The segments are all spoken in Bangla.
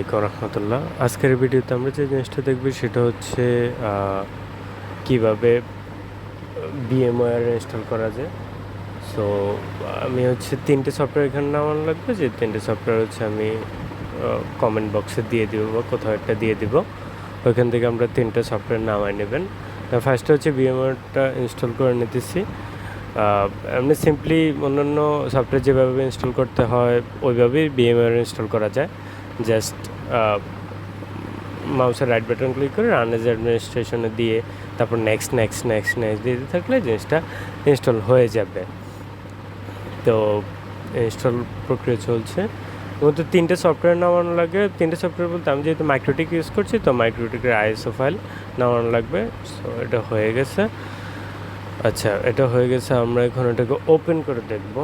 আলাইকুম রহমতুল্লাহ। আজকের ভিডিওতে আমরা যে জিনিসটা দেখব সেটা হচ্ছে কিভাবে VMware ইনস্টল করা যায়। সো আমি হচ্ছে 3টে সফটওয়্যার এখানে নামানো লাগবে, যে 3টে সফটওয়্যার হচ্ছে আমি কমেন্ট বক্সে দিয়ে দিব বা কোথাও একটা দিয়ে দিব। ওইখান থেকে আমরা 3টে সফটওয়্যার নামাই নেবেন। ফার্স্টে হচ্ছে VMwareটা ইনস্টল করে নিতেছি। এমনি সিম্পলি অন্যান্য সফটওয়্যার যেভাবে ইনস্টল করতে হয় ওইভাবেই VMware ইনস্টল করা যায়। জাস্ট মাউসের রাইট বাটন ক্লিক করে রান এজ অ্যাডমিনিস্ট্রেশনে দিয়ে তারপর নেক্সট দিতে থাকলে জিনিসটা ইনস্টল হয়ে যাবে। তো ইনস্টল প্রক্রিয়া চলছে। মূলত 3টে সফটওয়্যার নামানো লাগে। 3টে সফটওয়্যার বলতে আমি যেহেতু মাইক্রোটিক ইউজ করছি, তো মাইক্রোটিকের ISO ফাইল নামানো লাগবে। সো এটা হয়ে গেছে। আচ্ছা, এটা হয়ে গেছে। আমরা এখন এটাকে ওপেন করে দেখব।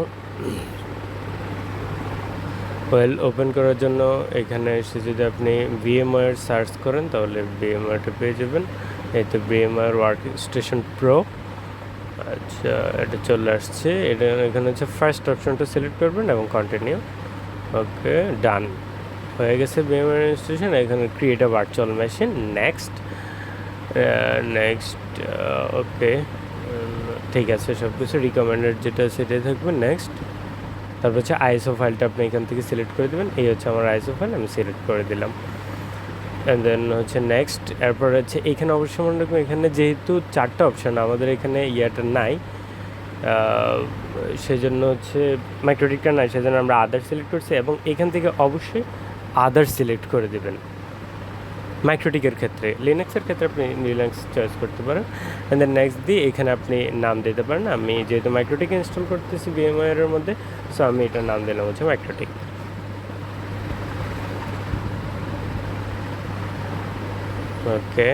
ওপেন করার জন্য এখানে এসে যদি আপনি VMware সার্চ করেন তাহলে VMwareটা পেয়ে যাবেন। এই তো VMware ওয়ার্কস্টেশন প্রো। আচ্ছা, এটা চলে আসছে। এটা এখানে হচ্ছে ফার্স্ট অপশনটা সিলেক্ট করবেন এবং কন্টিনিউ। ওকে, ডান হয়ে গেছে VMware ইনস্টলেশন। এখানে create a virtual machine, next. Okay, ঠিক আছে, সব কিছু রিকমেন্ডেড যেটা সেটাই থাকবে, নেক্সট। তারপর হচ্ছে ISO ফাইলটা আপনি এখান থেকে সিলেক্ট করে দেবেন। এই হচ্ছে আমার ISO ফাইল, আমি সিলেক্ট করে দিলাম। অ্যান্ড দেন হচ্ছে নেক্সট। এরপর হচ্ছে এখানে অবশ্যই মনে রাখবেন, এখানে যেহেতু 4টা অপশান, আমাদের এখানে ইয়াটা নাই, সেজন্য হচ্ছে মাইক্রোটিকটা নাই, সেজন্য আমরা আদার সিলেক্ট করছি। এবং এখান থেকে অবশ্যই আদার সিলেক্ট করে দেবেন মাইক্রোটিকের ক্ষেত্রে। লিনাক্সের ক্ষেত্রে আপনি লিনাক্স চয়েস করতে পারেন। অ্যান্ড দেন নেক্সট দিয়ে এখানে আপনি নাম দিতে পারেন। আমি যেহেতু মাইক্রোটিক ইনস্টল করতেছি VMware-এর মধ্যে, সো আমি এটার নাম দিলাম হচ্ছে মাইক্রোটিক। ওকে,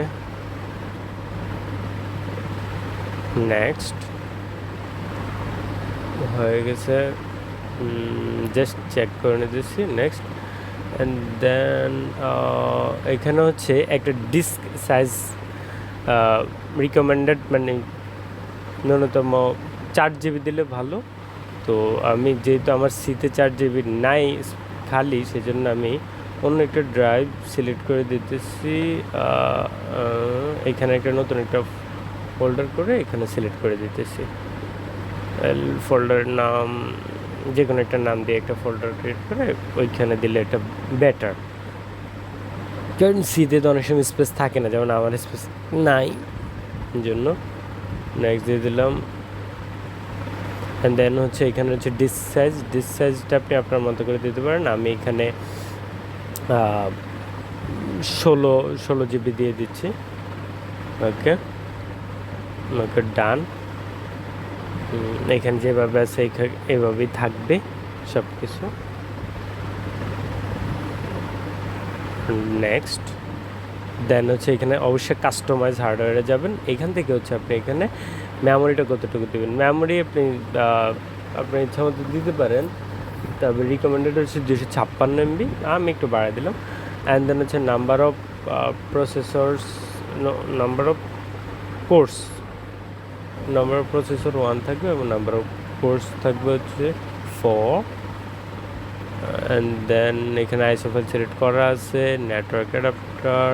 নেক্সট হয়ে গেছে। জাস্ট চেক করে নিতেছি, নেক্সট। অ্যান্ড দেন এখানে হচ্ছে একটা ডিস্ক সাইজ রিকমেন্ডেড, মানে ন্যূনতম 4 GB দিলে ভালো। তো আমি যেহেতু আমার সিতে 4 GB নাই খালি, সেজন্য আমি অন্য একটা ড্রাইভ সিলেক্ট করে দিতেছি। এখানে একটা নতুন একটা ফোল্ডার করে এখানে সিলেক্ট করে দিতেছি। ফোল্ডারের নাম যে কোনো একটা নাম দিয়ে একটা ফোল্ডার ক্রিয়েট করে ওইখানে দিলে এটা বেটার, কারণ সিতে তো অনেক সময় স্পেস থাকে না, যেমন আমার স্পেস নাই, জন্য নেক্সট দিয়ে দিলাম। অ্যান্ড দেন হচ্ছে এখানে হচ্ছে ডিস্ক সাইজটা আপনি আপনার মতো করে দিতে পারেন। আমি এখানে 16 GB দিয়ে দিচ্ছি। ওকে, ডান। এখানে যেভাবে আছে এভাবেই থাকবে সব কিছু। নেক্সট। দেন হচ্ছে এখানে অবশ্যই কাস্টমাইজ হার্ডওয়্যারে যাবেন। এখান থেকে হচ্ছে আপনি এখানে মেমোরিটা কতটুকু দেবেন, মেমোরি আপনি আপনার ইচ্ছা মতো দিতে পারেন। তারপরে রিকমেন্ডেড হচ্ছে 256 MB, আমি একটু বাড়াই দিলাম। অ্যান্ড দেন হচ্ছে number of processors, number of course, number of processor 1 থাকবে এবং নাম্বার অফ কোর্স থাকবে হচ্ছে 4। অ্যান্ড দেন এখানে ISO ফাইল সিলেক্ট করা আছে, নেটওয়ার্ক অ্যাডাপ্টার।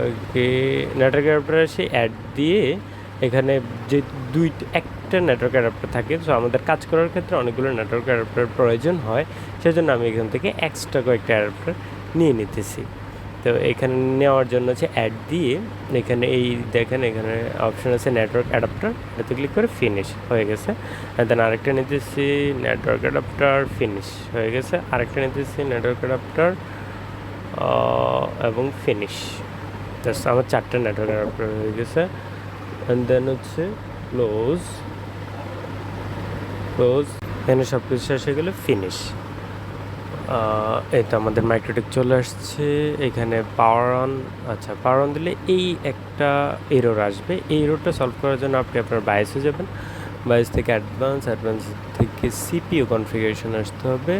ওকে, নেটওয়ার্ক অ্যাডাপ্টার এসে অ্যাড দিয়ে এখানে যে একটা নেটওয়ার্ক অ্যাডাপ্টার থাকে, সো আমাদের কাজ করার ক্ষেত্রে অনেকগুলো নেটওয়ার্ক অ্যাডাপ্টার প্রয়োজন হয়, সেজন্য আমি এখান থেকে এক্সট্রা কয়েকটা অ্যাডাপ্টার নিয়ে নিতেছি। তো এখানে নেওয়ার জন্য হচ্ছে অ্যাড দিয়ে এখানে এই দেখেন এখানে অপশান আছে নেটওয়ার্ক অ্যাডাপ্টার, এটাতে ক্লিক করে ফিনিশ হয়ে গেছে। দেন আরেকটা নিতেছি নেটওয়ার্ক অ্যাডাপ্টার, ফিনিশ হয়ে গেছে। আরেকটা নিতেছি নেটওয়ার্ক অ্যাডাপ্টার এবং ফিনিশ। জাস্ট আমার 4টা নেটওয়ার্ক অ্যাডাপ্টার হয়ে গেছে। অ্যান্ড দেন হচ্ছে ক্লোজ, এখানে সব কিছু শেষ হয়ে গেলে ফিনিশ। এই তো আমাদের মাইক্রোটিক চলে আসছে। এখানে পাওয়ার অন। আচ্ছা, পাওয়ার অন দিলে এই একটা এরর আসবে। এই এররটা সলভ করার জন্য আপনি আপনার বায়োসে যাবেন। বায়োস থেকে অ্যাডভান্স থেকে CPU কনফিগারেশন আসতে হবে।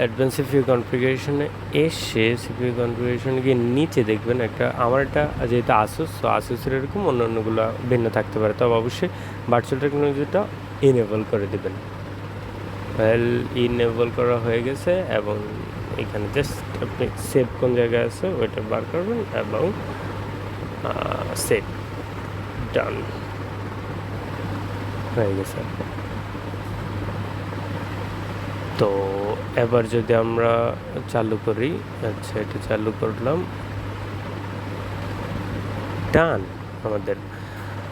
অ্যাডভান্স CPU কনফিগারেশনে এসে CPU কনফিগারেশনে গিয়ে নিচে দেখবেন একটা, আমার এটা যেহেতু আসুস, সো আসুসের এরকম অন্যগুলো ভিন্ন থাকতে পারে, তবে অবশ্যই ভার্চুয়াল টেকনোলজিটা ইনেবল করে দেবেন। ইনেবল করা হয়ে গেছে এবং এখানে জাস্ট আপনি সেভ কোন জায়গায় আছে ওইটা বার করবেন এবং সেভ ডান হয়ে গেছে। তো এবার যদি আমরা চালু করি, আচ্ছা এটা চালু করলাম, ডান, আমাদের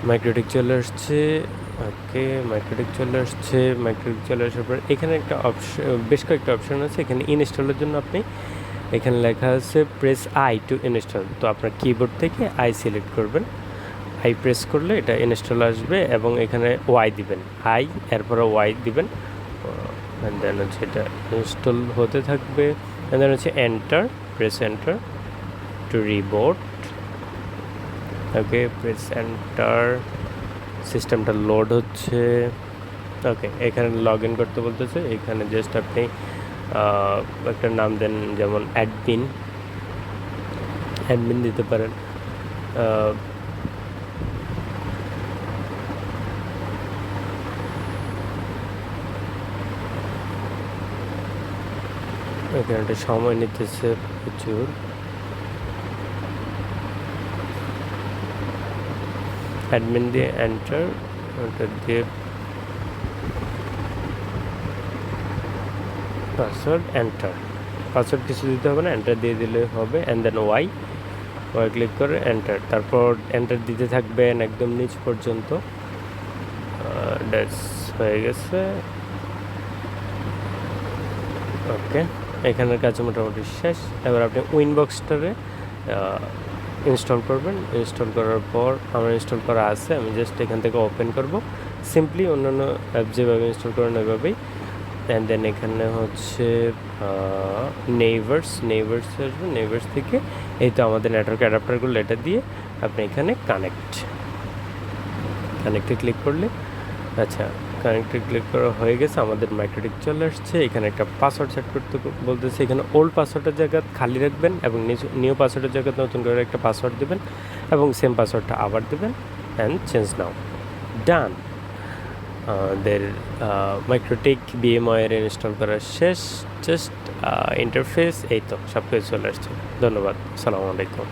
মাইক্রোটিক চলে আসছে। ওকে, মাইক্রোটিক চলে আসছে। মাইক্রোটিক চলে আসার পর এখানে একটা অপশন, বেশ কয়েকটা অপশন আছে। এখানে ইনস্টলের জন্য আপনি এখানে লেখা আছে প্রেস আই টু ইনস্টল। তো আপনার কিবোর্ড থেকে আই সিলেক্ট করবেন, আই প্রেস করলে এটা ইনস্টল আসবে এবং এখানে ওয়াই দিবেন, আই এরপরে ওয়াই দিবেন, অ্যান্ড দেন হচ্ছে এটা ইনস্টল হতে থাকবে। অ্যান্ড দেন হচ্ছে enter, press enter to reboot. Okay, press enter, সিস্টেমটা লোড হচ্ছে। ওকে, এখানে লগ ইন করতে বলতেছে। এখানে জাস্ট আপনি একটা নাম দেন, যেমন অ্যাডমিন দিতে পারেন। এখানে একটা সময় নিতেছে প্রচুর। অ্যাডমিন দিয়ে এন্টার, ওটা দিয়ে পাসওয়ার্ড এন্টার, পাসওয়ার্ড কিছু দিতে হবে না, এন্টার দিয়ে দিলে হবে। অ্যান্ড দেন ওয়াই ক্লিক করে এন্টার, তারপর এন্টার দিতে থাকবেন একদম নিচ পর্যন্ত। ড্যাটস হয়ে গেছে। ওকে, এখানের কাজ মোটামুটি শেষ। এবার আপনি উইনবক্সটারে ইনস্টল করবেন। ইনস্টল করার পর আমার ইনস্টল করা আছে, আমি জাস্ট এখান থেকে ওপেন করব। সিম্পলি অন্যান্য অ্যাপ যেভাবে ইনস্টল করেন ওইভাবেই। অ্যান্ড দেন এখানে হচ্ছে নেইবার্স আসবে। নেইবার্স থেকে এই তো আমাদের নেটওয়ার্ক অ্যাডাপ্টারগুলো, এটা দিয়ে আপনি এখানে কানেক্টে ক্লিক করলে, আচ্ছা কানেক্টে ক্লিক করা হয়ে গেছে। আমাদের মাইক্রোটিক চলে আসছে। এখানে একটা পাসওয়ার্ড সেট করতে বলতেছে। এখানে ওল্ড পাসওয়ার্ডের জায়গা খালি রাখবেন এবং নিউ পাসওয়ার্ডের জায়গায় নতুন করে একটা পাসওয়ার্ড দেবেন এবং সেম পাসওয়ার্ডটা আবার দেবেন। অ্যান্ড চেঞ্জ নাও, ডান। আমাদের মাইক্রোটিক বিএমওয়ার ইনস্টল করা শেষ। জাস্ট ইন্টারফেস এই তো সব কিছু চলে আসছে। ধন্যবাদ, আসসালামু আলাইকুম।